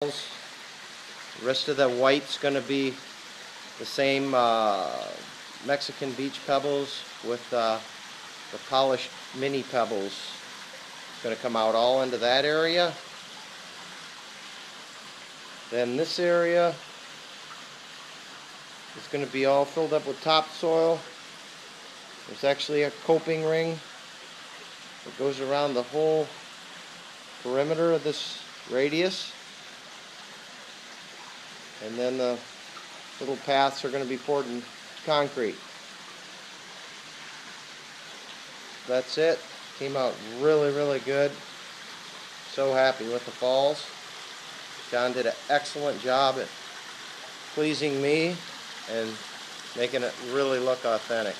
The rest of the white's going to be the same Mexican beach pebbles with the polished mini pebbles. It's going to come out all into that area. Then this area is going to be all filled up with topsoil. There's actually a coping ring that goes around the whole perimeter of this radius. And then the little paths are going to be poured in concrete. That's it. Came out really, really good. So happy with the falls. John did an excellent job at pleasing me and making it really look authentic.